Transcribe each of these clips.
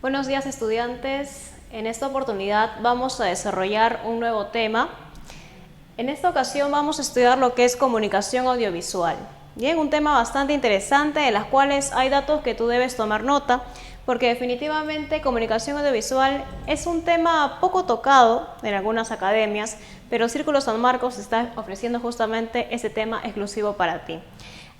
Buenos días, estudiantes. En esta oportunidad vamos a desarrollar un nuevo tema. En esta ocasión vamos a estudiar lo que es comunicación audiovisual. Bien, un tema bastante interesante en los cuales hay datos que tú debes tomar nota, porque definitivamente comunicación audiovisual es un tema poco tocado en algunas academias, pero Círculo San Marcos está ofreciendo justamente ese tema exclusivo para ti.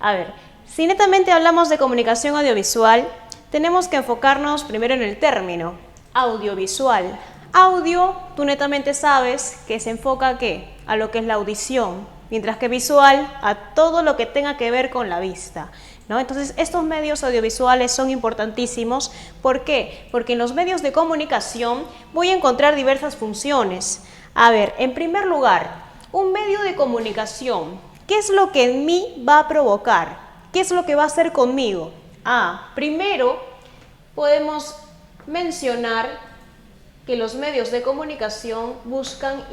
A ver, si netamente hablamos de comunicación audiovisual, tenemos que enfocarnos primero en el término audiovisual. Audio, tú netamente sabes que se enfoca ¿a qué? A lo que es la audición, mientras que visual a todo lo que tenga que ver con la vista, ¿no? Entonces, estos medios audiovisuales son importantísimos. ¿Por qué? Porque en los medios de comunicación voy a encontrar diversas funciones. A ver, en primer lugar, un medio de comunicación, ¿qué es lo que en mí va a provocar? ¿Qué es lo que va a hacer conmigo? Primero podemos mencionar que los medios de comunicación buscan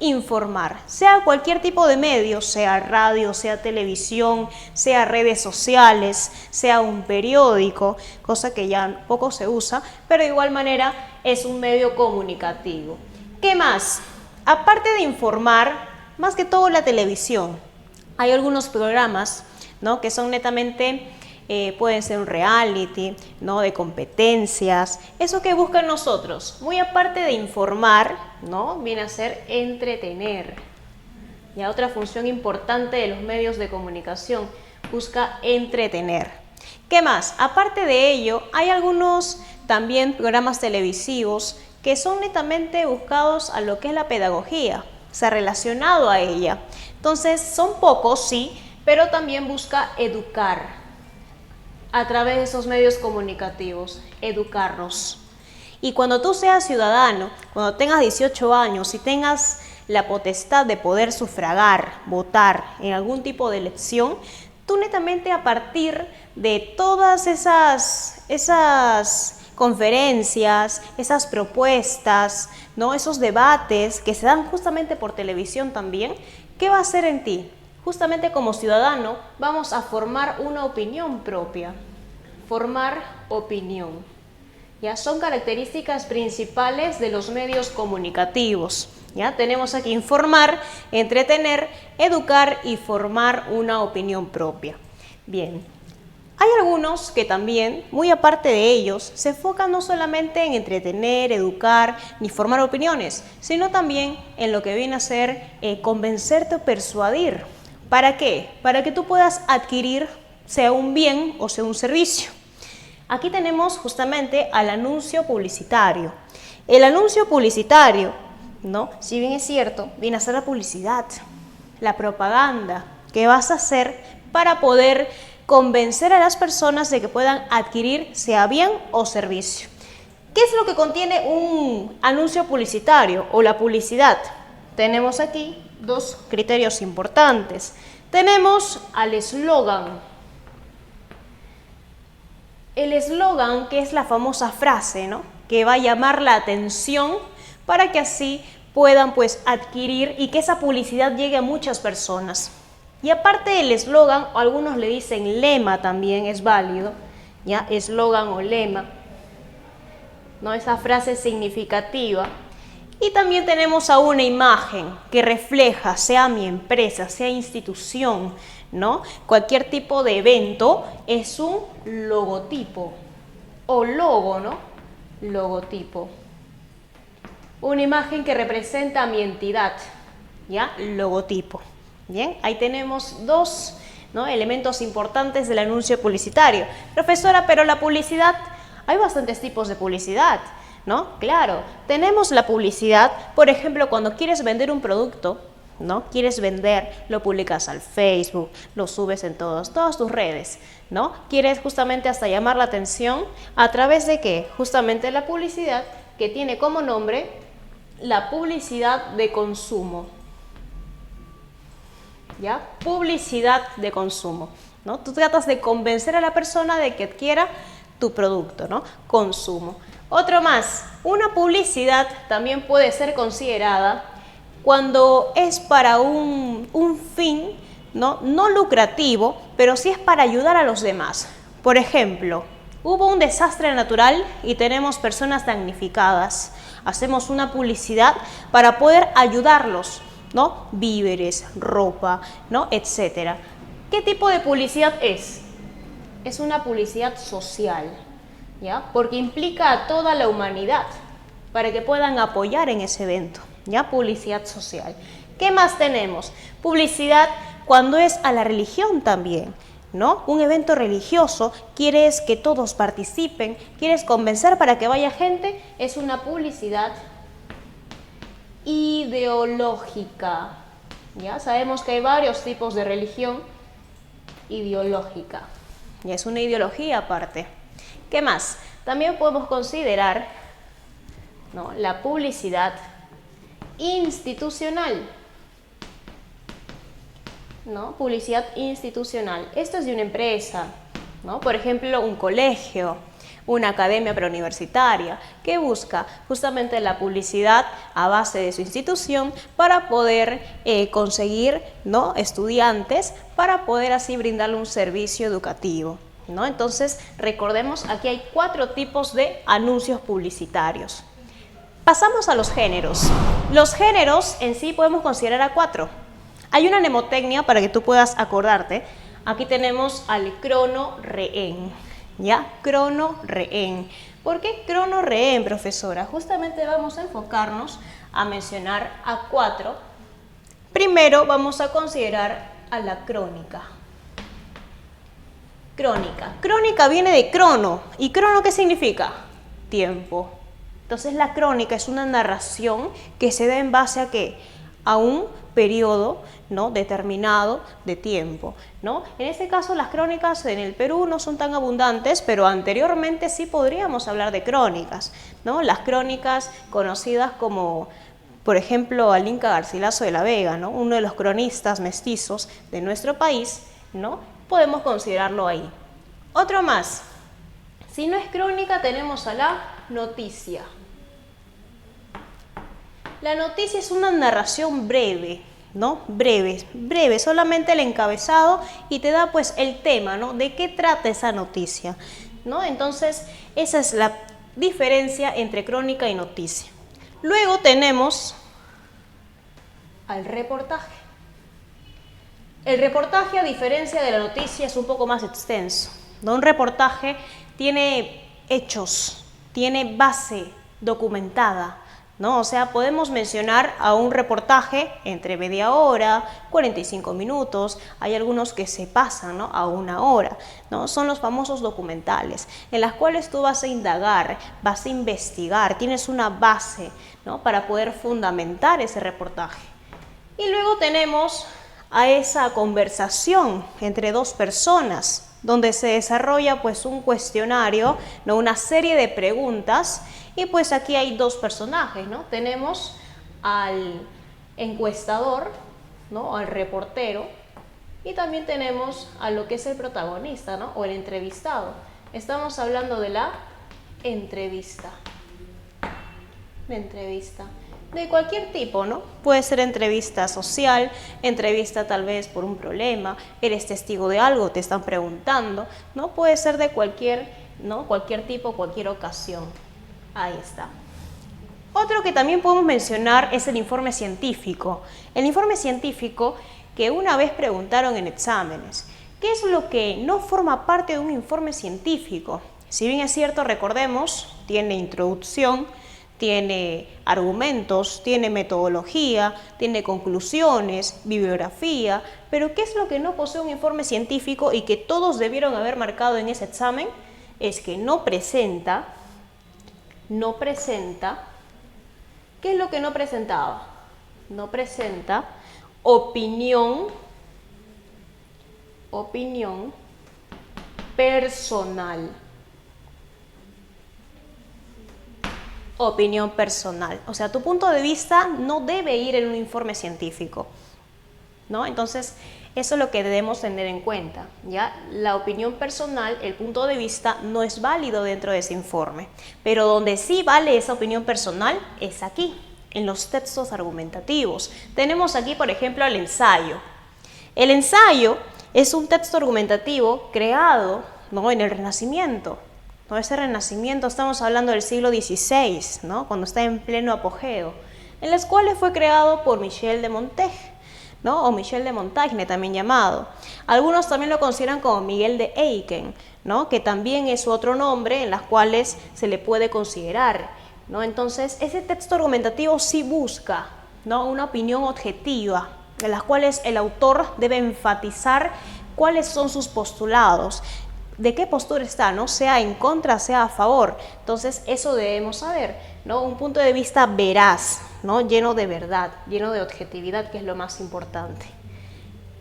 informar, sea cualquier tipo de medio, sea radio, sea televisión, sea redes sociales, sea un periódico, cosa que ya poco se usa, pero de igual manera es un medio comunicativo. ¿Qué más? Aparte de informar, más que todo la televisión, hay algunos programas, ¿no?, que son netamente pueden ser un reality, ¿no?, de competencias. Eso que buscan nosotros, muy aparte de informar, ¿no?, viene a ser entretener. Y otra función importante de los medios de comunicación, busca entretener. ¿Qué más? Aparte de ello, hay algunos también programas televisivos que son netamente buscados a lo que es la pedagogía, o sea, relacionado a ella. Entonces, son pocos, sí, pero también busca educar a través de esos medios comunicativos, educarnos. Y cuando tú seas ciudadano, cuando tengas 18 años y tengas la potestad de poder sufragar, votar en algún tipo de elección, tú netamente a partir de todas esas conferencias, esas propuestas, ¿no?, esos debates que se dan justamente por televisión también, ¿qué va a hacer en ti? Justamente como ciudadano vamos a formar una opinión propia. Formar opinión. Ya son características principales de los medios comunicativos. Ya tenemos aquí informar, entretener, educar y formar una opinión propia. Bien, hay algunos que también, muy aparte de ellos, se enfocan no solamente en entretener, educar ni formar opiniones, sino también en lo que viene a ser convencerte o persuadir. ¿Para qué? Para que tú puedas adquirir sea un bien o sea un servicio. Aquí tenemos justamente al anuncio publicitario. El anuncio publicitario, ¿no?, si bien es cierto, viene a ser la publicidad, la propaganda que vas a hacer para poder convencer a las personas de que puedan adquirir sea bien o servicio. ¿Qué es lo que contiene un anuncio publicitario o la publicidad? Tenemos aquí dos criterios importantes. Tenemos al eslogan. El eslogan, que es la famosa frase, ¿no?, que va a llamar la atención para que así puedan pues adquirir y que esa publicidad llegue a muchas personas. Y aparte del eslogan, algunos le dicen lema también, es válido, ya, eslogan o lema, ¿no?, esa frase significativa. Y también tenemos a una imagen que refleja, sea mi empresa, sea institución, ¿no?, cualquier tipo de evento, es un logotipo o logo, ¿no?, logotipo. Una imagen que representa a mi entidad, ¿ya?, logotipo. Bien, ahí tenemos dos, ¿no?, elementos importantes del anuncio publicitario. Profesora, pero la publicidad, hay bastantes tipos de publicidad, ¿no? Claro, tenemos la publicidad, por ejemplo, cuando quieres vender un producto, ¿no?, quieres vender, lo publicas al Facebook, lo subes en todas tus redes, ¿no? Quieres justamente hasta llamar la atención a través de ¿qué? Justamente la publicidad, que tiene como nombre la publicidad de consumo. ¿Ya? Publicidad de consumo, ¿no? Tú tratas de convencer a la persona de que adquiera tu producto, ¿no? Consumo. Otro más, una publicidad también puede ser considerada cuando es para un fin, ¿no?, no lucrativo, pero sí es para ayudar a los demás. Por ejemplo, Hubo un desastre natural y tenemos personas damnificadas. Hacemos una publicidad para poder ayudarlos, ¿no? Víveres, ropa, ¿no? Etcétera. ¿Qué tipo de publicidad es? Es una publicidad social, ¿ya? Porque implica a toda la humanidad para que puedan apoyar en ese evento, ¿ya? Publicidad social. ¿Qué más tenemos? Publicidad cuando es a la religión también, ¿no? Un evento religioso, quieres que todos participen, quieres convencer para que vaya gente, es una publicidad ideológica. Ya sabemos que hay varios tipos de religión ideológica. Y es una ideología aparte. ¿Qué más? También podemos considerar, ¿no?, la publicidad institucional. ¿No? Publicidad institucional. Esto es de una empresa, ¿no? Por ejemplo, un colegio, una academia preuniversitaria, que busca justamente la publicidad a base de su institución para poder conseguir, ¿no?, estudiantes, para poder así brindarle un servicio educativo, ¿no? Entonces, recordemos, aquí hay 4 tipos de anuncios publicitarios. Pasamos a los géneros. Los géneros en sí podemos considerar a 4. Hay una mnemotecnia para que tú puedas acordarte. Aquí tenemos al crono-rehén, ¿ya? Crono-rehén. ¿Por qué crono-rehén, profesora? Justamente vamos a enfocarnos a mencionar a 4. Primero vamos a considerar a la crónica. Crónica. Crónica viene de crono. ¿Y crono qué significa? Tiempo. Entonces la crónica es una narración que se da en base a ¿qué? A un periodo, ¿no?, determinado de tiempo, ¿no? En este caso las crónicas en el Perú no son tan abundantes, pero anteriormente sí podríamos hablar de crónicas, ¿no? Las crónicas conocidas como, por ejemplo, al Inca Garcilaso de la Vega, ¿no?, uno de los cronistas mestizos de nuestro país, ¿no? Podemos considerarlo ahí. Otro más. Si no es crónica, tenemos a la noticia. La noticia es una narración breve, ¿no? Breve, solamente el encabezado y te da pues el tema, ¿no?, de qué trata esa noticia, ¿no? Entonces, esa es la diferencia entre crónica y noticia. Luego tenemos al reportaje. El reportaje, a diferencia de la noticia, es un poco más extenso, ¿no? Un reportaje tiene hechos, tiene base documentada, ¿no? O sea, podemos mencionar a un reportaje entre media hora, 45 minutos, hay algunos que se pasan, ¿no?, a 1 hora, ¿no? Son los famosos documentales, en las cuales tú vas a indagar, vas a investigar, tienes una base, ¿no?, para poder fundamentar ese reportaje. Y luego tenemos a esa conversación entre 2 personas, donde se desarrolla pues un cuestionario, ¿no?, una serie de preguntas. Y pues aquí hay 2 personajes, ¿no? Tenemos al encuestador, ¿no?, al reportero, y también tenemos a lo que es el protagonista, ¿no?, o el entrevistado. Estamos hablando de la entrevista. De entrevista. De cualquier tipo, ¿no? Puede ser entrevista social, entrevista tal vez por un problema, eres testigo de algo, te están preguntando, ¿no? Puede ser de cualquier, ¿no?, cualquier tipo, cualquier ocasión. Ahí está. Otro que también podemos mencionar es el informe científico. El informe científico que una vez preguntaron en exámenes. ¿Qué es lo que no forma parte de un informe científico? Si bien es cierto, recordemos, tiene introducción, tiene argumentos, tiene metodología, tiene conclusiones, bibliografía, pero ¿qué es lo que no posee un informe científico y que todos debieron haber marcado en ese examen? Es que no presenta, ¿qué es lo que no presentaba? No presenta opinión personal. Opinión personal. O sea, tu punto de vista no debe ir en un informe científico, ¿no? Entonces, eso es lo que debemos tener en cuenta, ¿ya? La opinión personal, el punto de vista, no es válido dentro de ese informe. Pero donde sí vale esa opinión personal es aquí, en los textos argumentativos. Tenemos aquí, por ejemplo, el ensayo. El ensayo es un texto argumentativo creado, ¿no?, en el Renacimiento. ¿no? Ese renacimiento, estamos hablando del siglo XVI, ¿no? Cuando está en pleno apogeo, en las cuales fue creado por Michel de Montaigne, ¿no? O Michel de Montaigne también llamado. Algunos también lo consideran como Miguel de Eycken, ¿no? Que también es otro nombre en las cuales se le puede considerar, ¿no? Entonces, ese texto argumentativo sí busca, ¿no? Una opinión objetiva, en las cuales el autor debe enfatizar cuáles son sus postulados, de qué postura está, ¿no? Sea en contra, sea a favor. Entonces, eso debemos saber, ¿no? Un punto de vista veraz, ¿no? Lleno de verdad, lleno de objetividad, que es lo más importante.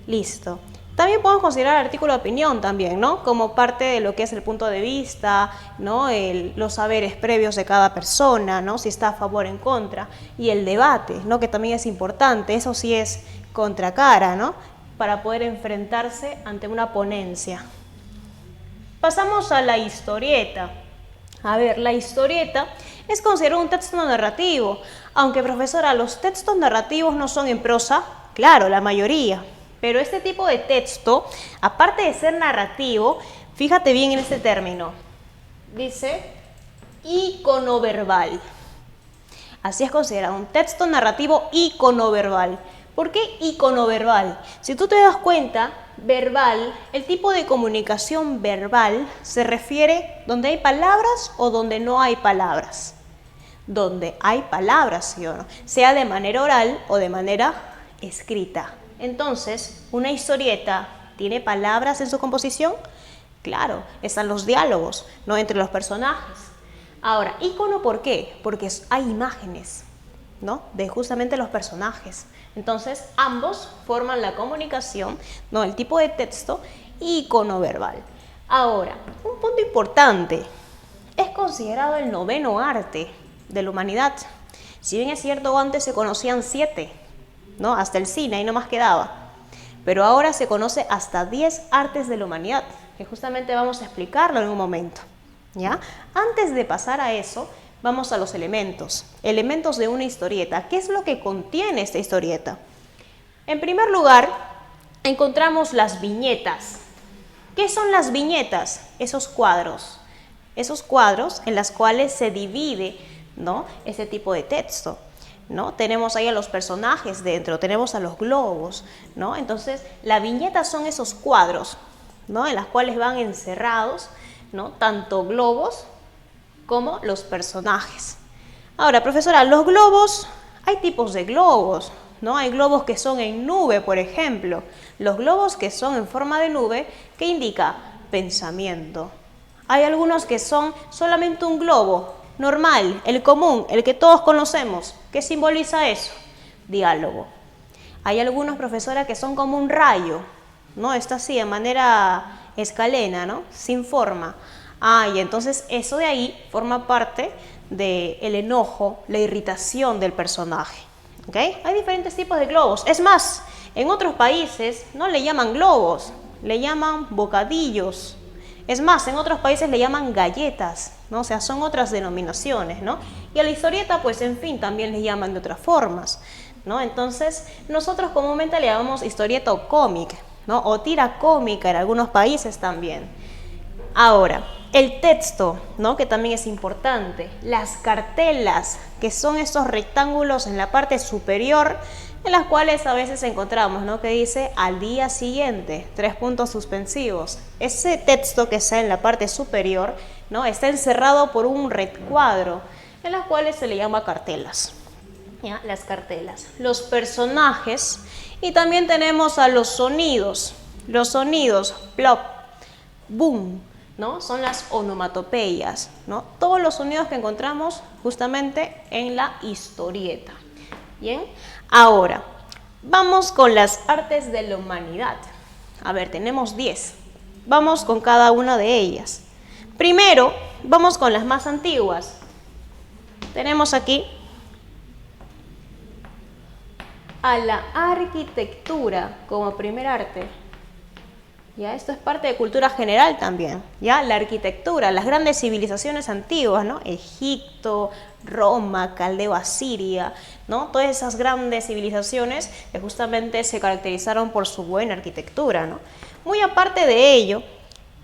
Listo. También podemos considerar el artículo de opinión también, ¿no? Como parte de lo que es el punto de vista, ¿no? Los saberes previos de cada persona, ¿no? Si está a favor o en contra. Y el debate, ¿no? Que también es importante. Eso sí es contracara, ¿no? Para poder enfrentarse ante una ponencia. Pasamos a la historieta. A ver, la historieta es considerado un texto narrativo, aunque profesora, los textos narrativos no son en prosa, claro, la mayoría, pero este tipo de texto, aparte de ser narrativo, fíjate bien en este término, dice iconoverbal. Así es considerado un texto narrativo iconoverbal. ¿Por qué iconoverbal? Si tú te das cuenta, verbal, el tipo de comunicación verbal se refiere donde hay palabras o donde no hay palabras. Donde hay palabras, ¿sí o no? Sea de manera oral o de manera escrita. Entonces, ¿una historieta tiene palabras en su composición? Claro, están los diálogos, ¿no? Entre los personajes. Ahora, ícono, ¿por qué? Porque hay imágenes, ¿no? De justamente los personajes. Entonces, ambos forman la comunicación, ¿no? El tipo de texto iconoverbal. Ahora, un punto importante, es considerado el noveno arte de la humanidad. Si bien es cierto, antes se conocían 7, ¿no? Hasta el cine, ahí nomás quedaba. Pero ahora se conoce hasta 10 artes de la humanidad, que justamente vamos a explicarlo en un momento, ¿ya? Antes de pasar a eso, vamos a los elementos de una historieta. ¿Qué es lo que contiene esta historieta? En primer lugar, encontramos las viñetas. ¿Qué son las viñetas? Esos cuadros en los cuales se divide, ¿no? Ese tipo de texto, ¿no? Tenemos ahí a los personajes dentro, tenemos a los globos, ¿no? Entonces, la viñeta son esos cuadros, ¿no? En los cuales van encerrados, ¿no? Tanto globos como los personajes. Ahora, profesora, los globos, hay tipos de globos, ¿no? Hay globos que son en nube, por ejemplo. Los globos que son en forma de nube, ¿qué indica? Pensamiento. Hay algunos que son solamente un globo normal, el común, el que todos conocemos. ¿Qué simboliza eso? Diálogo. Hay algunos, profesora, que son como un rayo, ¿no? Está así, de manera escalena, ¿no? Sin forma. Y entonces eso de ahí forma parte del enojo, la irritación del personaje. ¿Okay? Hay diferentes tipos de globos. Es más, en otros países no le llaman globos, le llaman bocadillos. Es más, en otros países le llaman galletas, ¿no? O sea, son otras denominaciones, ¿no? Y a la historieta, pues, en fin, también le llaman de otras formas, ¿no? Entonces, nosotros comúnmente le llamamos historieta o cómic, ¿no? O tira cómica en algunos países también. Ahora, el texto, ¿no? Que también es importante. Las cartelas, que son estos rectángulos en la parte superior, en las cuales a veces encontramos, ¿no? Que dice al día siguiente, 3 puntos suspensivos. Ese texto que está en la parte superior, ¿no? Está encerrado por un recuadro, en las cuales se le llama cartelas. ¿Ya? Las cartelas. Los personajes, y también tenemos a los sonidos. Los sonidos, plop, boom, ¿no? Son las onomatopeyas, ¿no? Todos los sonidos que encontramos justamente en la historieta. Bien, ahora vamos con las artes de la humanidad. A ver, tenemos 10. Vamos con cada una de ellas. Primero, vamos con las más antiguas. Tenemos aquí a la arquitectura como primer arte. ¿Ya? Esto es parte de cultura general también, ¿ya? La arquitectura, las grandes civilizaciones antiguas, ¿no? Egipto, Roma, Caldeo, Asiria, ¿no? Todas esas grandes civilizaciones que justamente se caracterizaron por su buena arquitectura, ¿no? Muy aparte de ello,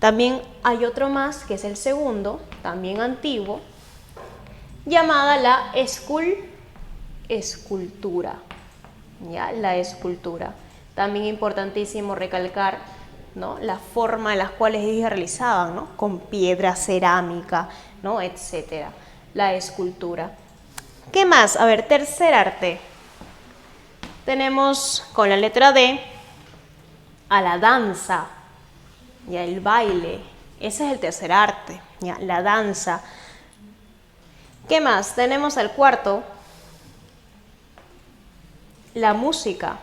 también hay otro más, que es el segundo, también antiguo, llamada la escultura. ¿Ya? La escultura. También importantísimo recalcar, ¿no?, la forma en las cuales ellos realizaban, ¿no?, con piedra, cerámica, ¿no?, etcétera. La escultura. ¿Qué más? A ver, tercer arte. Tenemos con la letra D a la danza, ya, el baile. Ese es el tercer arte, ya, la danza. ¿Qué más? Tenemos al cuarto, la música.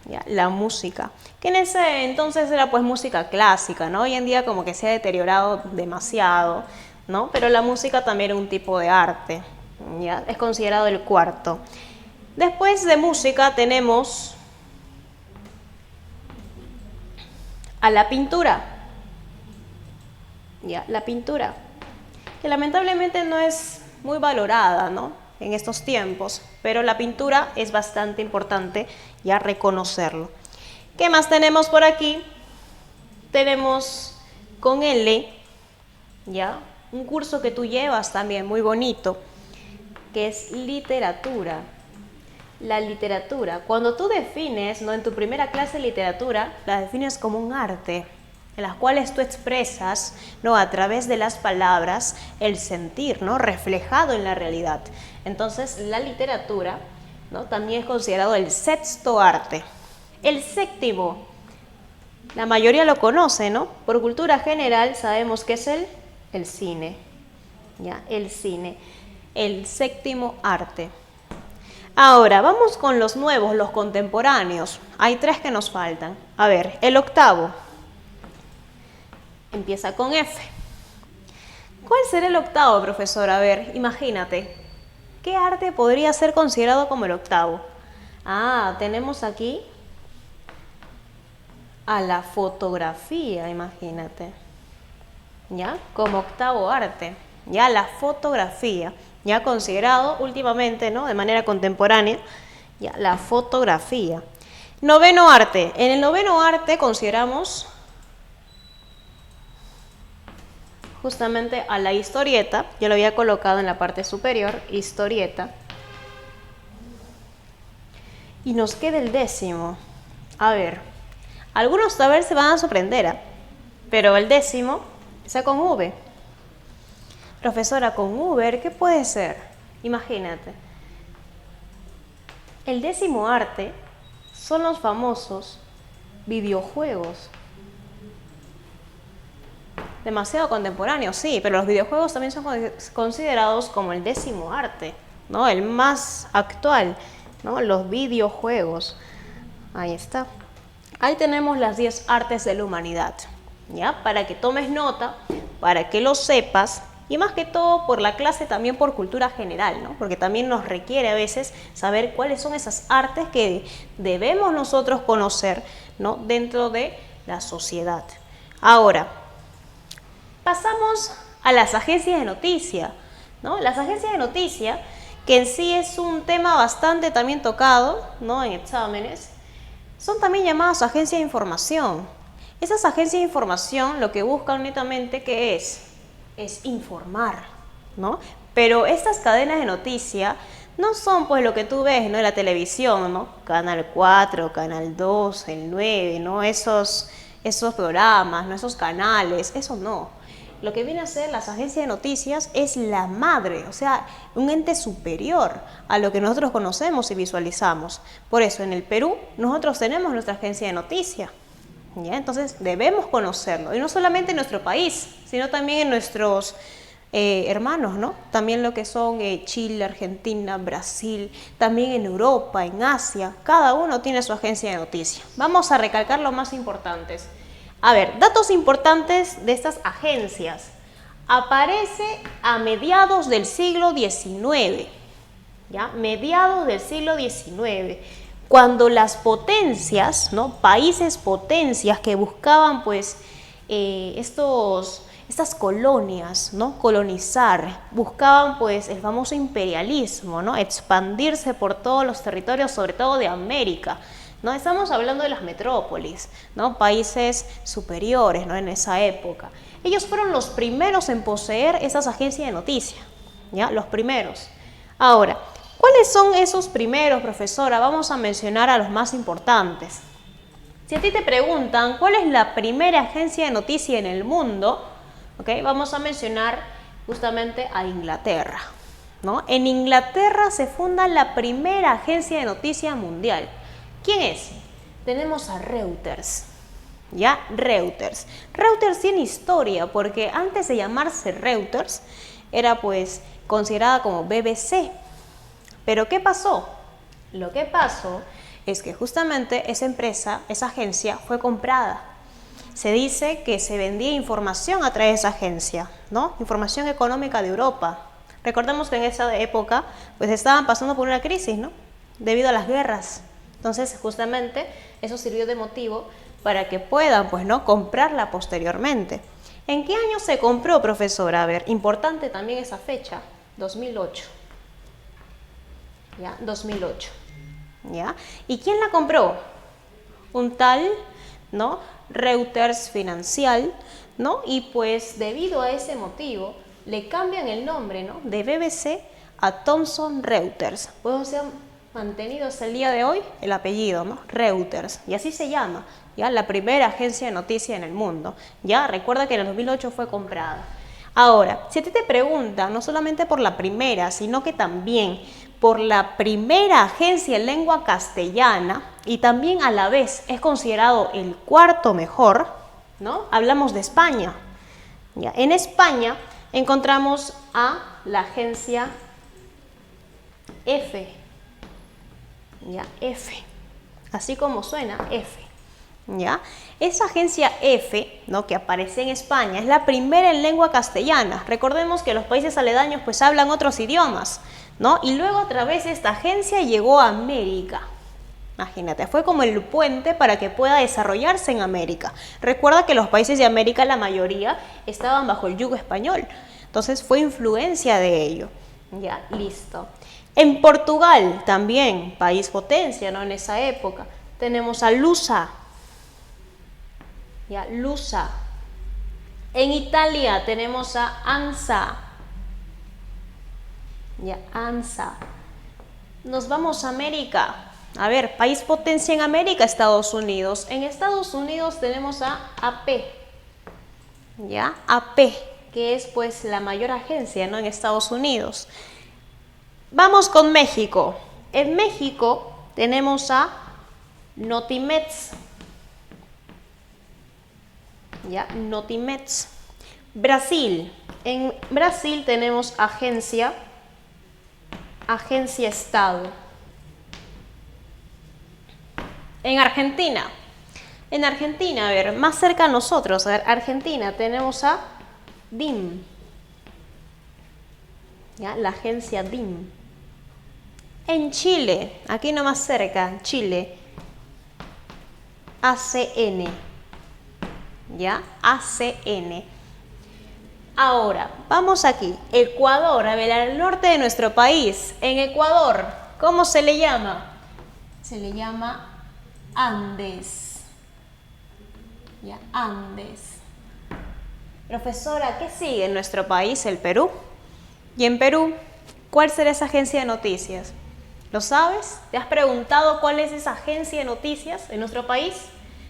Ya, la música, que en ese entonces era pues música clásica, ¿no? Hoy en día como que se ha deteriorado demasiado, ¿no? Pero la música también era un tipo de arte, ¿ya? Es considerado el cuarto. Después de música tenemos a la pintura, ya, la pintura, que lamentablemente no es muy valorada, ¿no?, en estos tiempos, pero la pintura es bastante importante ya reconocerlo. ¿Qué más tenemos por aquí? Tenemos con L, ya, un curso que tú llevas también muy bonito, que es literatura. La literatura, cuando tú defines, ¿no?, en tu primera clase de literatura, la defines como un arte, en las cuales tú expresas, ¿no?, a través de las palabras el sentir, ¿no?, reflejado en la realidad. Entonces la literatura, ¿no?, también es considerado el sexto arte. El séptimo, la mayoría lo conoce, ¿no? Por cultura general sabemos que es el cine, ¿ya? El cine, el séptimo arte. Ahora, vamos con los nuevos, los contemporáneos. Hay 3 que nos faltan. A ver, el octavo empieza con F. ¿Cuál será el octavo, profesor? A ver, imagínate. ¿Qué arte podría ser considerado como el octavo? Ah, tenemos aquí a la fotografía, imagínate. ¿Ya? Como octavo arte. Ya, la fotografía. Ya considerado últimamente, ¿no?, de manera contemporánea, ya, la fotografía. Noveno arte. En el noveno arte consideramos justamente a la historieta. Yo lo había colocado en la parte superior, historieta. Y nos queda el décimo. A ver, algunos tal vez se van a sorprender, pero el décimo está con V. Profesora, con Uber, ¿qué puede ser? Imagínate. El décimo arte son los famosos videojuegos. Demasiado contemporáneos, sí, pero los videojuegos también son considerados como el décimo arte, ¿no? El más actual, ¿no? Los videojuegos. Ahí está. Ahí tenemos las 10 artes de la humanidad, ¿ya? Para que tomes nota, para que lo sepas. Y más que todo por la clase, también por cultura general, ¿no? Porque también nos requiere a veces saber cuáles son esas artes que debemos nosotros conocer, ¿no?, dentro de la sociedad. Ahora, pasamos a las agencias de noticia, ¿no? Las agencias de noticia, que en sí es un tema bastante también tocado, ¿no?, en exámenes, son también llamadas agencias de información. Esas agencias de información lo que buscan netamente, ¿qué es informar, ¿no? Pero estas cadenas de noticia no son pues lo que tú ves, ¿no?, en la televisión, ¿no? Canal 4, Canal 2, el 9, ¿no? Esos programas, ¿no?, esos canales, eso no. Lo que viene a ser las agencias de noticias es la madre, o sea, un ente superior a lo que nosotros conocemos y visualizamos. Por eso en el Perú nosotros tenemos nuestra agencia de noticias. ¿Ya? Entonces debemos conocerlo, y no solamente en nuestro país, sino también en nuestros hermanos, ¿no? También lo que son Chile, Argentina, Brasil, también en Europa, en Asia, cada uno tiene su agencia de noticias. Vamos a recalcar los más importantes. A ver, datos importantes de estas agencias. Aparece a mediados del siglo XIX, ¿ya? Mediados del siglo XIX. Cuando las potencias, ¿no?, países potencias que buscaban pues estas colonias, ¿no?, colonizar, buscaban pues el famoso imperialismo, ¿no?, expandirse por todos los territorios, sobre todo de América, ¿no? Estamos hablando de las metrópolis, ¿no? Países superiores, ¿no? En esa época. Ellos fueron los primeros en poseer esas agencias de noticias, ¿ya? Los primeros. Ahora, ¿cuáles son esos primeros, profesora? Vamos a mencionar a los más importantes. Si a ti te preguntan cuál es la primera agencia de noticias en el mundo, ¿okay? Vamos a mencionar justamente a Inglaterra, ¿no? En Inglaterra se funda la primera agencia de noticias mundial. ¿Quién es? Tenemos a Reuters, ¿ya? Reuters. Reuters tiene historia porque antes de llamarse Reuters era pues considerada como BBC. ¿Pero qué pasó? Lo que pasó es que justamente esa empresa, esa agencia fue comprada. Se dice que se vendía información a través de esa agencia, ¿no? Información económica de Europa. Recordemos que en esa época pues estaban pasando por una crisis, ¿no? Debido a las guerras. Entonces justamente eso sirvió de motivo para que puedan pues, ¿no? comprarla posteriormente. ¿En qué año se compró, profesora? A ver, importante también esa fecha, 2008. ¿Ya? 2008. ¿Ya? ¿Y quién la compró? Un tal, ¿no? Reuters Financial, ¿no? Y pues debido a ese motivo le cambian el nombre, ¿no? De BBC a Thomson Reuters. Pues se han mantenido hasta el día de hoy el apellido, ¿no? Reuters. Y así se llama, ¿ya? La primera agencia de noticias en el mundo. Ya, recuerda que en el 2008 fue comprada. Ahora, si a ti te preguntan, no solamente por la primera, sino que también por la primera agencia en lengua castellana y también a la vez es considerado el cuarto mejor, ¿no? Hablamos de España. ¿Ya? En España encontramos a la agencia F. ¿Ya? F. Así como suena, F. ¿Ya? Esa agencia F, ¿no? que aparece en España, es la primera en lengua castellana. Recordemos que los países aledaños pues hablan otros idiomas, ¿no? Y luego a través de esta agencia llegó a América. Imagínate, fue como el puente para que pueda desarrollarse en América. Recuerda que los países de América, la mayoría, estaban bajo el yugo español. Entonces fue influencia de ello. Ya, listo. En Portugal también, país potencia, ¿no? En esa época, tenemos a Lusa. Ya, Lusa. En Italia tenemos a ANSA. Ya, ANSA. Nos vamos a América. A ver, país potencia en América, Estados Unidos. En Estados Unidos tenemos a AP. Ya, AP, que es pues la mayor agencia, ¿no? En Estados Unidos. Vamos con México. En México tenemos a Notimex. Ya, Notimex. Brasil. En Brasil tenemos Agencia Estado. En Argentina, a ver, más cerca a nosotros, a ver, Argentina, tenemos a DIM, ¿ya? La agencia DIM. En Chile, aquí nomás cerca, Chile, ACN, ¿ya? ACN. Ahora, vamos aquí, Ecuador, a ver, al norte de nuestro país. En Ecuador, ¿cómo se le llama? Se le llama Andes. Ya, Andes. Profesora, ¿qué sigue en nuestro país? El Perú. Y en Perú, ¿cuál será esa agencia de noticias? ¿Lo sabes? ¿Te has preguntado cuál es esa agencia de noticias en nuestro país?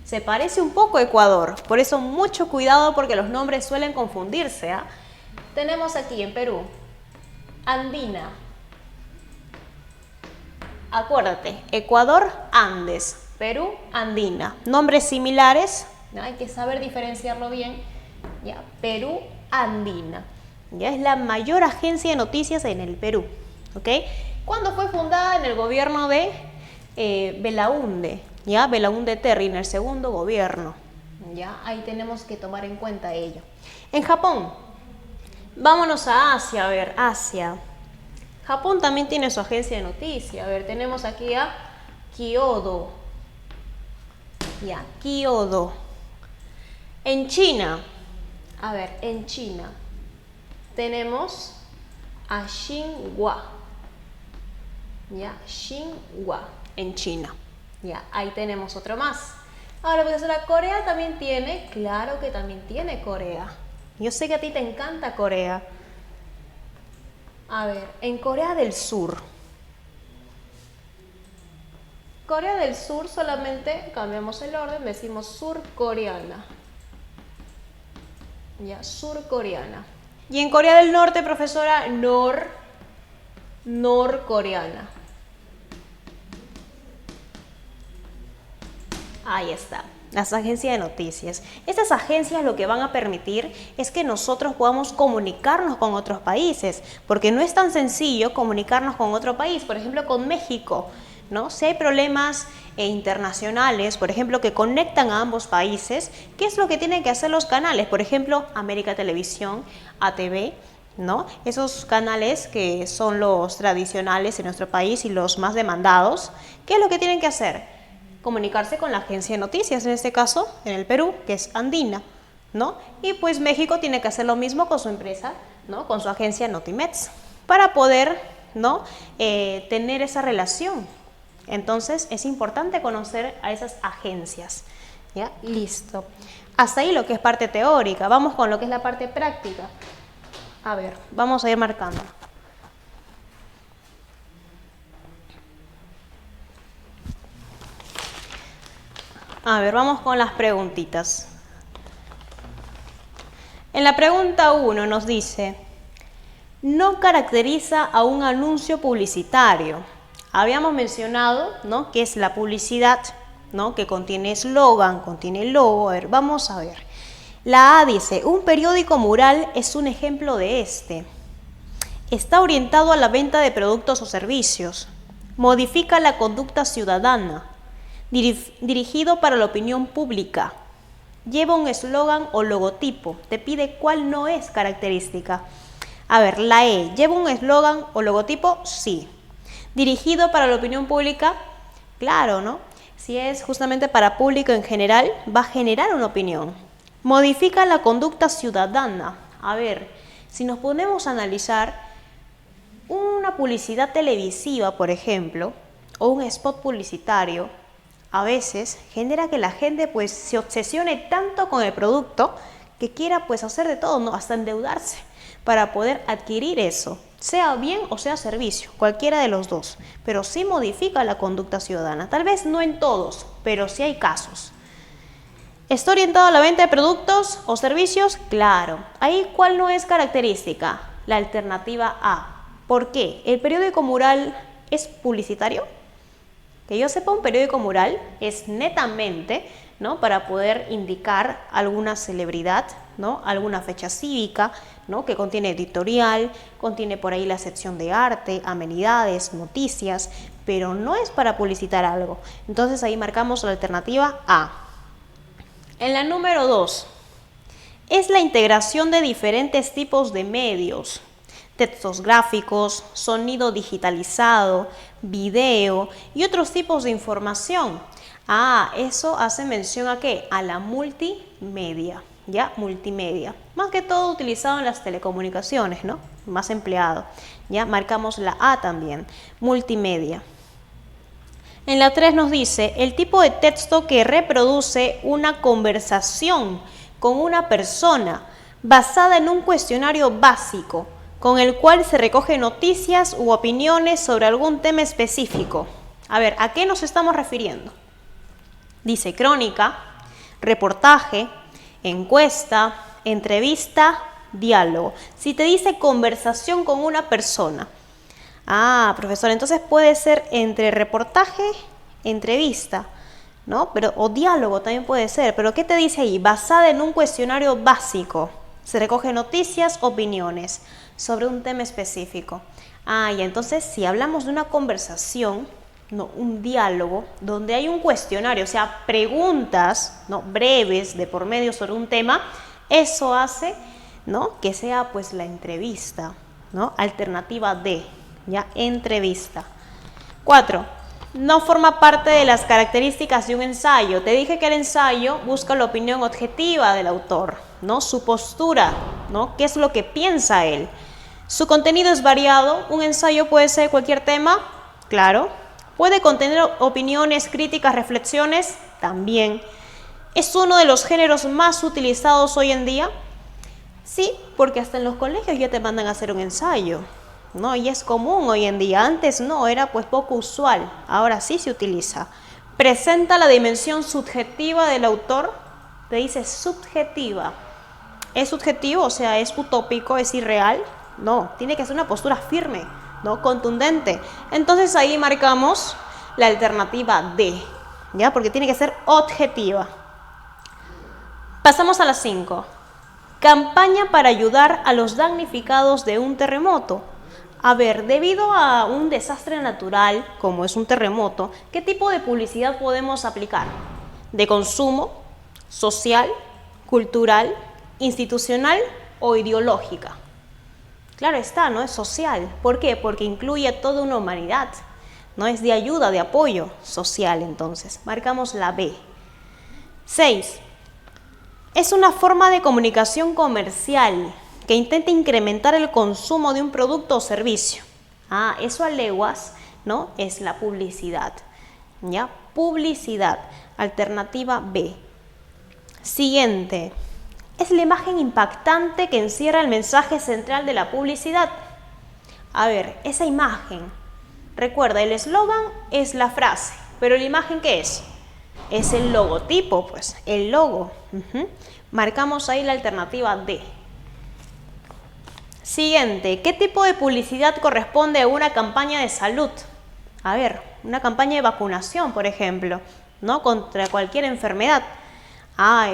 Se parece un poco a Ecuador, por eso mucho cuidado porque los nombres suelen confundirse, ¿eh? Tenemos aquí en Perú, Andina. Acuérdate, Ecuador, Andes, Perú, Andina. Nombres similares, ¿no? Hay que saber diferenciarlo bien. Ya, Perú, Andina. Ya es la mayor agencia de noticias en el Perú. ¿Ok? ¿Cuándo fue fundada? En el gobierno de Belaúnde. ¿Ya? Belaúnde Terry, en el segundo gobierno. ¿Ya? Ahí tenemos que tomar en cuenta ello. En Japón, vámonos a Asia, a ver, Asia. Japón también tiene su agencia de noticias. A ver, tenemos aquí a Kyodo. Ya, Kyodo. En China, a ver, en China tenemos a Xinhua. Ya, Xinhua, en China. Ya, ahí tenemos otro más. Ahora, profesora, ¿Corea también tiene? Claro que también tiene Corea. Yo sé que a ti te encanta Corea. A ver, en Corea del Sur. Corea del Sur solamente cambiamos el orden, decimos surcoreana. Ya, surcoreana. Y en Corea del Norte, profesora, norcoreana. Ahí está, las agencias de noticias. Estas agencias lo que van a permitir es que nosotros podamos comunicarnos con otros países, porque no es tan sencillo comunicarnos con otro país, por ejemplo con México, ¿no? Si hay problemas internacionales, por ejemplo, que conectan a ambos países, ¿qué es lo que tienen que hacer los canales? Por ejemplo, América Televisión, ATV, ¿no? Esos canales que son los tradicionales en nuestro país y los más demandados, ¿qué es lo que tienen que hacer? Comunicarse con la agencia de noticias, en este caso, en el Perú, que es Andina, ¿no? Y pues México tiene que hacer lo mismo con su empresa, ¿no? Con su agencia Notimex, para poder, ¿no? Tener esa relación. Entonces, es importante conocer a esas agencias, ¿ya? Listo. Hasta ahí lo que es parte teórica. Vamos con lo que es la parte práctica. A ver, vamos a ir marcando. A ver, vamos con las preguntitas. En la pregunta 1 nos dice, no caracteriza a un anuncio publicitario. Habíamos mencionado, ¿no?, que es la publicidad, ¿no?, que contiene eslogan, contiene logo. A ver, vamos a ver. La A dice, un periódico mural es un ejemplo de este. Está orientado a la venta de productos o servicios. Modifica la conducta ciudadana. Dirigido para la opinión pública. Lleva un eslogan o logotipo. Te pide cuál no es característica. A ver, la E. ¿Lleva un eslogan o logotipo? Sí. Dirigido para la opinión pública, claro, ¿no? Si es justamente para público en general, va a generar una opinión. Modifica la conducta ciudadana. A ver, si nos ponemos a analizar una publicidad televisiva, por ejemplo, o un spot publicitario, a veces genera que la gente pues se obsesione tanto con el producto que quiera pues hacer de todo, ¿no?, hasta endeudarse para poder adquirir eso, sea bien o sea servicio, cualquiera de los dos, pero sí modifica la conducta ciudadana. Tal vez no en todos, pero sí hay casos. ¿Está orientado a la venta de productos o servicios? Claro. Ahí, ¿cuál no es característica? La alternativa A. ¿Por qué? ¿El periódico mural es publicitario? Que yo sepa, un periódico mural es netamente, ¿no?, para poder indicar alguna celebridad, ¿no?, alguna fecha cívica, ¿no?, que contiene editorial, contiene por ahí la sección de arte, amenidades, noticias, pero no es para publicitar algo. Entonces ahí marcamos la alternativa A. En la número 2, es la integración de diferentes tipos de medios. Textos gráficos, sonido digitalizado, video y otros tipos de información. Ah, eso hace mención ¿a qué? A la multimedia, ¿ya? Multimedia. Más que todo utilizado en las telecomunicaciones, ¿no? Más empleado. Ya marcamos la A también, multimedia. En la 3 nos dice, el tipo de texto que reproduce una conversación con una persona basada en un cuestionario básico, con el cual se recogen noticias u opiniones sobre algún tema específico. A ver, ¿a qué nos estamos refiriendo? Dice crónica, reportaje, encuesta, entrevista, diálogo. Si te dice conversación con una persona. Ah, profesor, entonces puede ser entre reportaje, entrevista, ¿no? Pero, o diálogo también puede ser. Pero ¿qué te dice ahí? Basada en un cuestionario básico. Se recogen noticias, opiniones sobre un tema específico. Ah, y entonces si hablamos de una conversación, no, un diálogo, donde hay un cuestionario, o sea, preguntas, ¿no?, breves de por medio sobre un tema, eso hace, ¿no?, que sea pues la entrevista, ¿no? Alternativa D, ya, entrevista. 4. No forma parte de las características de un ensayo. Te dije que el ensayo busca la opinión objetiva del autor, ¿no?, su postura, ¿no?, qué es lo que piensa él. Su contenido es variado. Un ensayo puede ser cualquier tema, claro. ¿Puede contener opiniones, críticas, reflexiones? También. ¿Es uno de los géneros más utilizados hoy en día? Sí, porque hasta en los colegios ya te mandan a hacer un ensayo, ¿no? Y es común hoy en día. Antes no, era pues poco usual. Ahora sí se utiliza. ¿Presenta la dimensión subjetiva del autor? Te dice subjetiva. ¿Es subjetivo? O sea, ¿es utópico? ¿Es irreal? No, tiene que ser una postura firme, ¿no? Contundente. Entonces ahí marcamos la alternativa D, ¿ya? Porque tiene que ser objetiva. Pasamos a las 5. Campaña para ayudar a los damnificados de un terremoto. A ver, debido a un desastre natural, como es un terremoto, ¿qué tipo de publicidad podemos aplicar? ¿De consumo, social, cultural, institucional o ideológica? Claro está, ¿no? Es social. ¿Por qué? Porque incluye a toda una humanidad, ¿no? Es de ayuda, de apoyo social, entonces. Marcamos la B. 6. Es una forma de comunicación comercial que intenta incrementar el consumo de un producto o servicio. Eso a leguas, ¿no? Es la publicidad, ¿ya? Publicidad, alternativa B. Siguiente. Es la imagen impactante que encierra el mensaje central de la publicidad. A ver, esa imagen. Recuerda, el eslogan es la frase, pero la imagen ¿qué es? Es el logotipo, pues, el logo. Marcamos ahí la alternativa D. Siguiente, ¿qué tipo de publicidad corresponde a una campaña de salud? A ver, una campaña de vacunación, por ejemplo, ¿no? Contra cualquier enfermedad.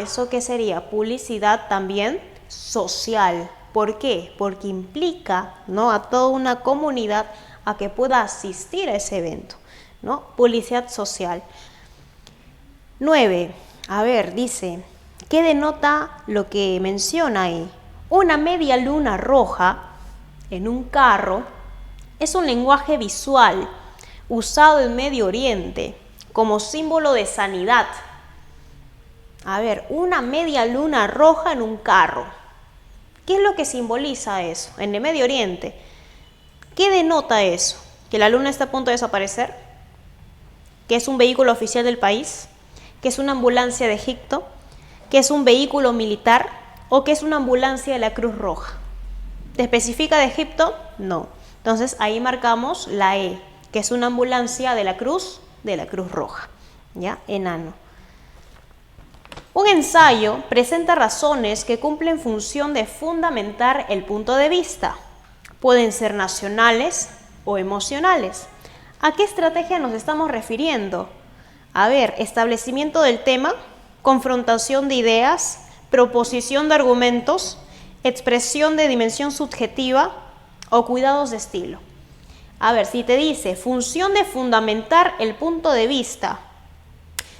¿Eso qué sería? Publicidad también social. ¿Por qué? Porque implica, ¿no? A toda una comunidad a que pueda asistir a ese evento, ¿no? Publicidad social. 9. A ver, dice, ¿qué denota lo que menciona ahí? Una media luna roja en un carro es un lenguaje visual usado en Medio Oriente como símbolo de sanidad. A ver, una media luna roja en un carro. ¿Qué es lo que simboliza eso en el Medio Oriente? ¿Qué denota eso? ¿Que la luna está a punto de desaparecer? ¿Que es un vehículo oficial del país? ¿Que es una ambulancia de Egipto? ¿Que es un vehículo militar? ¿O que es una ambulancia de la Cruz Roja? ¿Te especifica de Egipto? No. Entonces ahí marcamos la E, que es una ambulancia de la Cruz Roja, ¿ya? Enano. Un ensayo presenta razones que cumplen función de fundamentar el punto de vista. Pueden ser nacionales o emocionales. ¿A qué estrategia nos estamos refiriendo? A ver, establecimiento del tema, confrontación de ideas, proposición de argumentos, expresión de dimensión subjetiva o cuidados de estilo. A ver, si te dice función de fundamentar el punto de vista.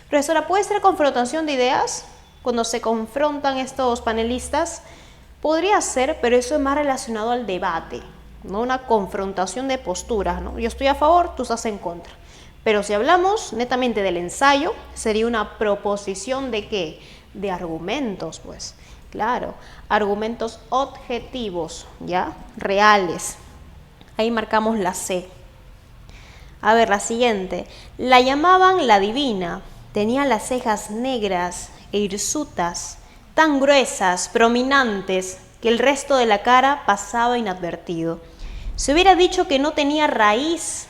Profesora, ¿puede ser confrontación de ideas? Cuando se confrontan estos panelistas, podría ser, pero eso es más relacionado al debate, ¿no? Una confrontación de posturas, ¿no? Yo estoy a favor, tú estás en contra. Pero si hablamos netamente del ensayo, sería una proposición de ¿qué? De argumentos, pues. Claro, argumentos objetivos, ¿ya? Reales. Ahí marcamos la C. A ver, la siguiente. La llamaban la divina. Tenía las cejas negras e hirsutas, tan gruesas, prominentes, que el resto de la cara pasaba inadvertido. Se hubiera dicho que no tenía raíz,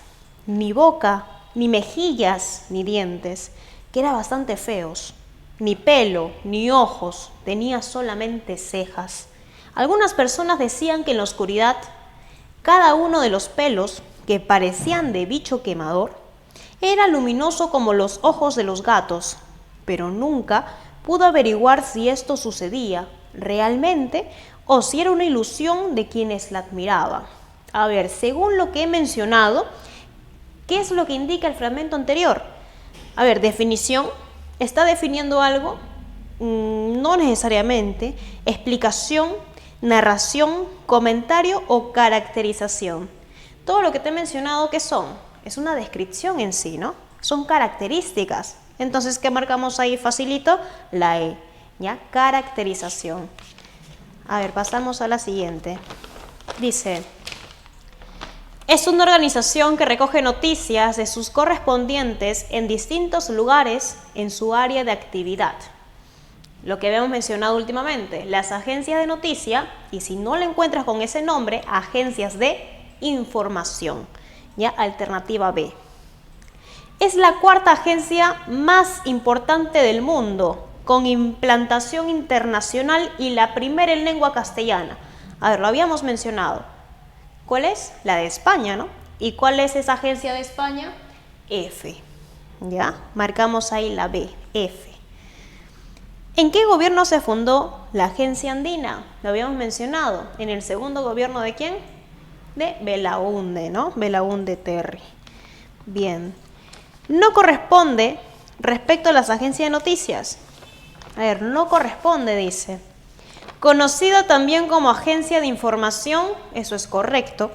ni boca, ni mejillas, ni dientes, que eran bastante feos. Ni pelo, ni ojos, tenía solamente cejas. Algunas personas decían que en la oscuridad, cada uno de los pelos, que parecían de bicho quemador, era luminoso como los ojos de los gatos, pero nunca pudo averiguar si esto sucedía realmente o si era una ilusión de quienes la admiraban. A ver, según lo que he mencionado, ¿qué es lo que indica el fragmento anterior? A ver, definición. ¿Está definiendo algo? No necesariamente. Explicación, narración, comentario o caracterización. Todo lo que te he mencionado, ¿qué son? Es una descripción en sí, ¿no? Son características. Entonces, ¿qué marcamos ahí facilito? La E, ¿ya? Caracterización. A ver, pasamos a la siguiente. Dice, Es una organización que recoge noticias de sus correspondientes en distintos lugares en su área de actividad. Lo que habíamos mencionado últimamente, las agencias de noticia, y si no lo encuentras con ese nombre, agencias de información, ya alternativa B. Es la cuarta agencia más importante del mundo, con implantación internacional y la primera en lengua castellana. A ver, lo habíamos mencionado. ¿Cuál es? La de España, ¿no? ¿Y cuál es esa agencia de España? F. ¿Ya? Marcamos ahí la B, F. ¿En qué gobierno se fundó la agencia andina? Lo habíamos mencionado. ¿En el segundo gobierno de quién? De Belaúnde, ¿no? Belaúnde Terry. Bien. No corresponde respecto a las agencias de noticias. A ver, no corresponde, dice. Conocida también como agencia de información, eso es correcto.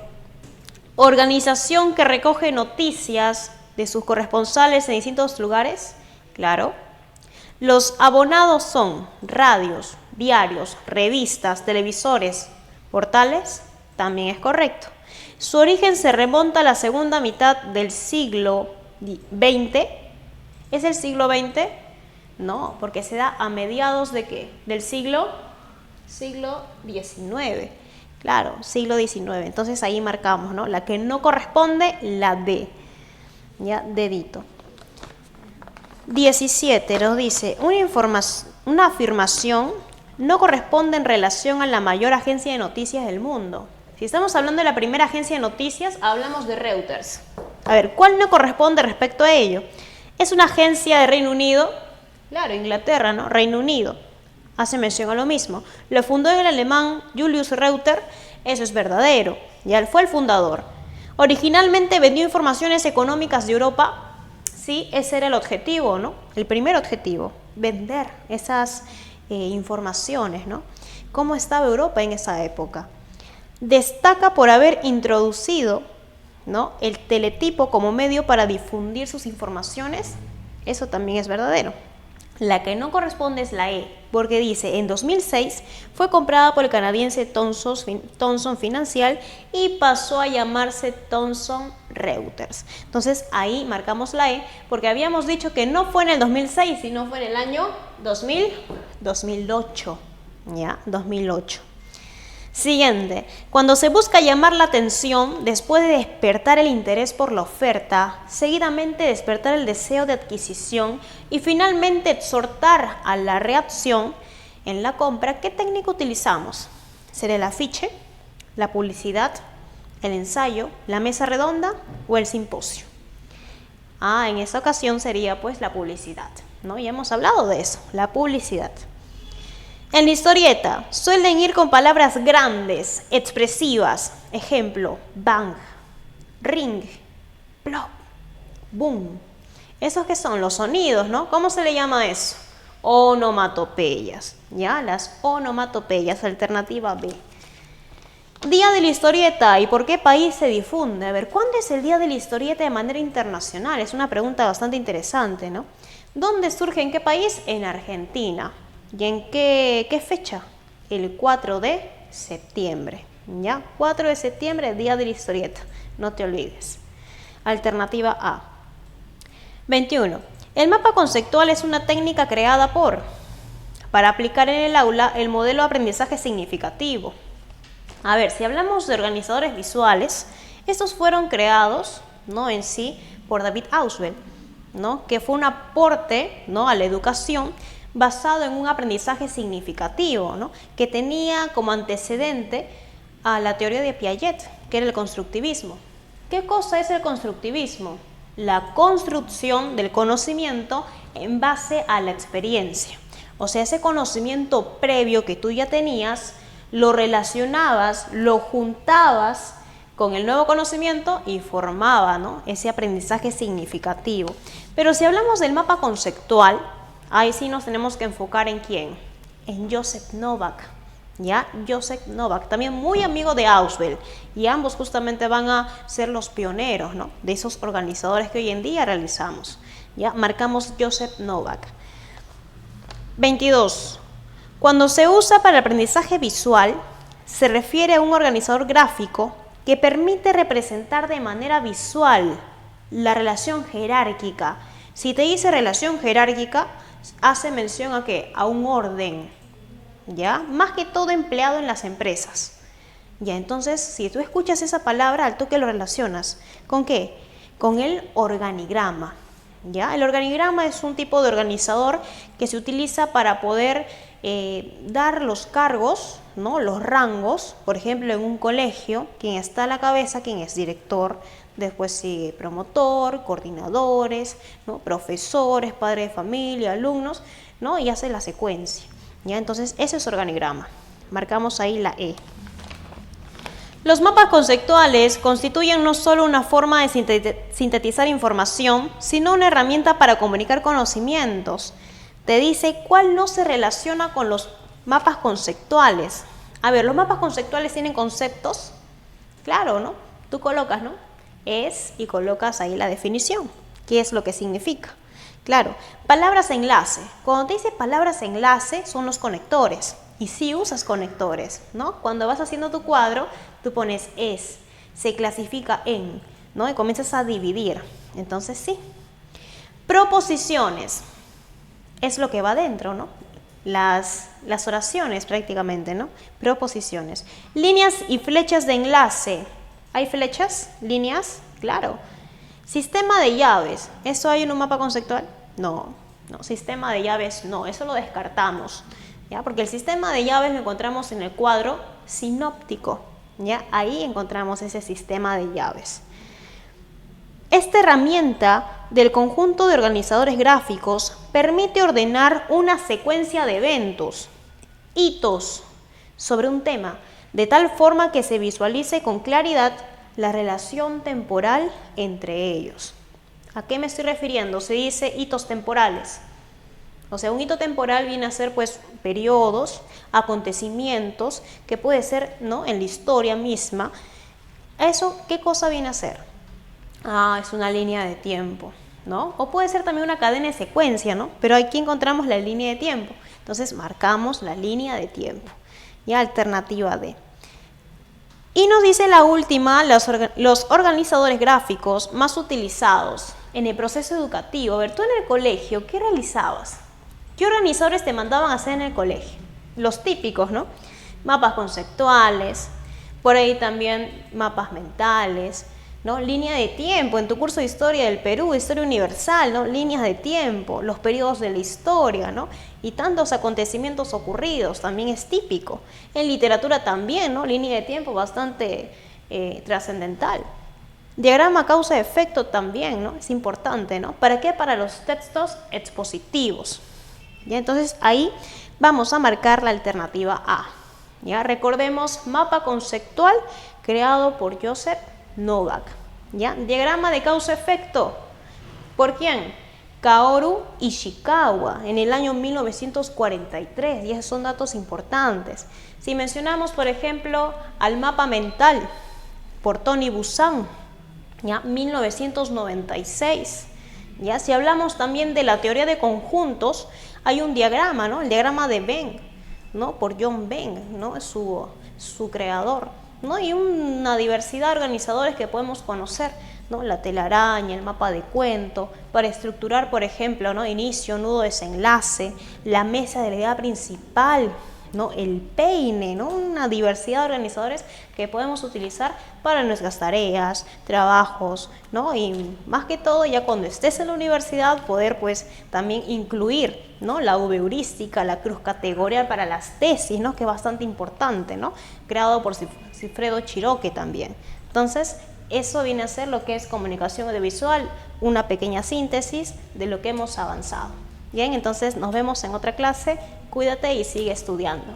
Organización que recoge noticias de sus corresponsales en distintos lugares, claro. Los abonados son radios, diarios, revistas, televisores, portales, también es correcto. Su origen se remonta a la segunda mitad del siglo XX. ¿Es el siglo XX? No, porque se da a mediados de ¿qué? Del siglo XIX. Claro, siglo XIX. Entonces ahí marcamos, ¿no? La que no corresponde, la D. Ya, dedito. 17 nos dice, una afirmación no corresponde en relación a la mayor agencia de noticias del mundo. Si estamos hablando de la primera agencia de noticias, hablamos de Reuters. A ver, ¿cuál no corresponde respecto a ello? Es una agencia de Reino Unido, claro, Inglaterra, ¿no? Reino Unido. Hace mención a lo mismo. Lo fundó el alemán Julius Reuters, eso es verdadero, ya él fue el fundador. Originalmente vendió informaciones económicas de Europa. Sí, ese era el objetivo, ¿no? El primer objetivo, vender esas informaciones, ¿no? ¿Cómo estaba Europa en esa época? Destaca por haber introducido, ¿no?, el teletipo como medio para difundir sus informaciones. Eso también es verdadero. La que no corresponde es la E, porque dice, en 2006 fue comprada por el canadiense Thomson Financial y pasó a llamarse Thomson Reuters. Entonces ahí marcamos la E, porque habíamos dicho que no fue en el 2006, sino fue en el año 2008. ¿Ya? 2008. Siguiente, cuando se busca llamar la atención, después de despertar el interés por la oferta, seguidamente despertar el deseo de adquisición y finalmente exhortar a la reacción en la compra, ¿qué técnica utilizamos? ¿Será el afiche, la publicidad, el ensayo, la mesa redonda o el simposio? En esta ocasión sería pues la publicidad, ¿no? Ya hemos hablado de eso, la publicidad. En la historieta suelen ir con palabras grandes, expresivas. Ejemplo, bang, ring, plop, boom. ¿Esos qué son? Los sonidos, ¿no? ¿Cómo se le llama eso? Onomatopeyas. ¿Ya? Las onomatopeyas, alternativa B. Día de la historieta. ¿Y por qué país se difunde? A ver, ¿cuándo es el Día de la historieta de manera internacional? Es una pregunta bastante interesante, ¿no? ¿Dónde surge? ¿En qué país? En Argentina. ¿Y en qué fecha? El 4 de septiembre. ¿Ya? 4 de septiembre, Día de la historieta. No te olvides. Alternativa A. 21. El mapa conceptual es una técnica creada para aplicar en el aula el modelo de aprendizaje significativo. A ver, si hablamos de organizadores visuales, estos fueron creados, ¿no?, en sí por David Ausubel, ¿no?, que fue un aporte, ¿no?, a la educación basado en un aprendizaje significativo, ¿no?, que tenía como antecedente a la teoría de Piaget, que era el constructivismo. ¿Qué cosa es el constructivismo? La construcción del conocimiento en base a la experiencia. O sea, ese conocimiento previo que tú ya tenías, lo relacionabas, lo juntabas con el nuevo conocimiento y formaba, ¿no?, ese aprendizaje significativo. Pero si hablamos del mapa conceptual, ahí sí nos tenemos que enfocar en ¿quién? En Joseph Novak, ¿ya? Joseph Novak, también muy amigo de Ausubel, y ambos justamente van a ser los pioneros, ¿no?, de esos organizadores que hoy en día realizamos, ¿ya? Marcamos Joseph Novak. 22. Cuando se usa para el aprendizaje visual, se refiere a un organizador gráfico que que permite representar de manera visual la relación jerárquica. Si te dice relación jerárquica, hace mención a ¿qué? A un orden, ¿ya? Más que todo empleado en las empresas. Ya, entonces, si tú escuchas esa palabra, al toque lo relacionas. ¿Con qué? Con el organigrama, ¿ya? El organigrama es un tipo de organizador que se utiliza para poder dar los cargos, ¿no? Los rangos, por ejemplo, en un colegio, quien está a la cabeza, quien es director, después sigue promotor, coordinadores, ¿no? Profesores, padres de familia, alumnos, ¿no? Y hace la secuencia, ¿ya? Entonces, ese es organigrama. Marcamos ahí la E. Los mapas conceptuales constituyen no solo una forma de sintetizar información, sino una herramienta para comunicar conocimientos. Te dice cuál no se relaciona con los mapas conceptuales. A ver, ¿los mapas conceptuales tienen conceptos? Claro, ¿no? Tú colocas, ¿no? Es y colocas ahí la definición. ¿Qué es lo que significa? Claro, palabras enlace. Cuando te dice palabras enlace son los conectores. Y sí usas conectores, ¿no? Cuando vas haciendo tu cuadro, tú pones es, se clasifica en, ¿no? Y comienzas a dividir. Entonces sí. Proposiciones. Es lo que va dentro, ¿no? Las oraciones prácticamente, ¿no? Proposiciones. Líneas y flechas de enlace. ¿Hay flechas? ¿Líneas? Claro. Sistema de llaves. ¿Eso hay en un mapa conceptual? No. No, sistema de llaves no, eso lo descartamos. ¿Ya? Porque el sistema de llaves lo encontramos en el cuadro sinóptico, ¿ya? Ahí encontramos ese sistema de llaves. Esta herramienta del conjunto de organizadores gráficos permite ordenar una secuencia de eventos, hitos, sobre un tema, de tal forma que se visualice con claridad la relación temporal entre ellos. ¿A qué me estoy refiriendo? Se dice hitos temporales. O sea, un hito temporal viene a ser pues periodos, acontecimientos, que puede ser, ¿no? En la historia misma. ¿Eso qué cosa viene a ser? Es una línea de tiempo, ¿no? O puede ser también una cadena de secuencia, ¿no? Pero aquí encontramos la línea de tiempo. Entonces marcamos la línea de tiempo. Y alternativa D. Y nos dice la última, los organizadores gráficos más utilizados en el proceso educativo. A ver, tú en el colegio, ¿qué realizabas? ¿Qué organizadores te mandaban a hacer en el colegio? Los típicos, ¿no? Mapas conceptuales, por ahí también mapas mentales, ¿no? Línea de tiempo, en tu curso de Historia del Perú, Historia Universal, ¿no? Líneas de tiempo, los periodos de la historia, ¿no? Y tantos acontecimientos ocurridos, también es típico. En literatura también, ¿no? Línea de tiempo bastante trascendental. Diagrama causa-efecto también, ¿no? Es importante, ¿no? ¿Para qué? Para los textos expositivos. ¿Ya? Entonces ahí vamos a marcar la alternativa A. ¿Ya? Recordemos, mapa conceptual creado por Joseph Novak. ¿Ya? Diagrama de causa-efecto. ¿Por quién? Kaoru Ishikawa en el año 1943. Y esos son datos importantes. Si mencionamos, por ejemplo, al mapa mental por Tony Buzan, ¿ya? 1996. ¿Ya? Si hablamos también de la teoría de conjuntos, hay un diagrama, ¿no? El diagrama de Venn, ¿no? Por John Venn, ¿no? Es su creador, ¿no? Y una diversidad de organizadores que podemos conocer, ¿no? La telaraña, el mapa de cuento, para estructurar, por ejemplo, ¿no? Inicio, nudo, desenlace, la mesa de la idea principal, ¿no? El peine, ¿no? Una diversidad de organizadores que podemos utilizar para nuestras tareas, trabajos, ¿no? Y más que todo, ya cuando estés en la universidad, poder pues también incluir, ¿no? La V-heurística, la cruz categorial para las tesis, ¿no? Que es bastante importante, ¿no? Creado por Sigfredo Chiroque también. Entonces, eso viene a ser lo que es comunicación audiovisual, una pequeña síntesis de lo que hemos avanzado. Bien, entonces nos vemos en otra clase. Cuídate y sigue estudiando.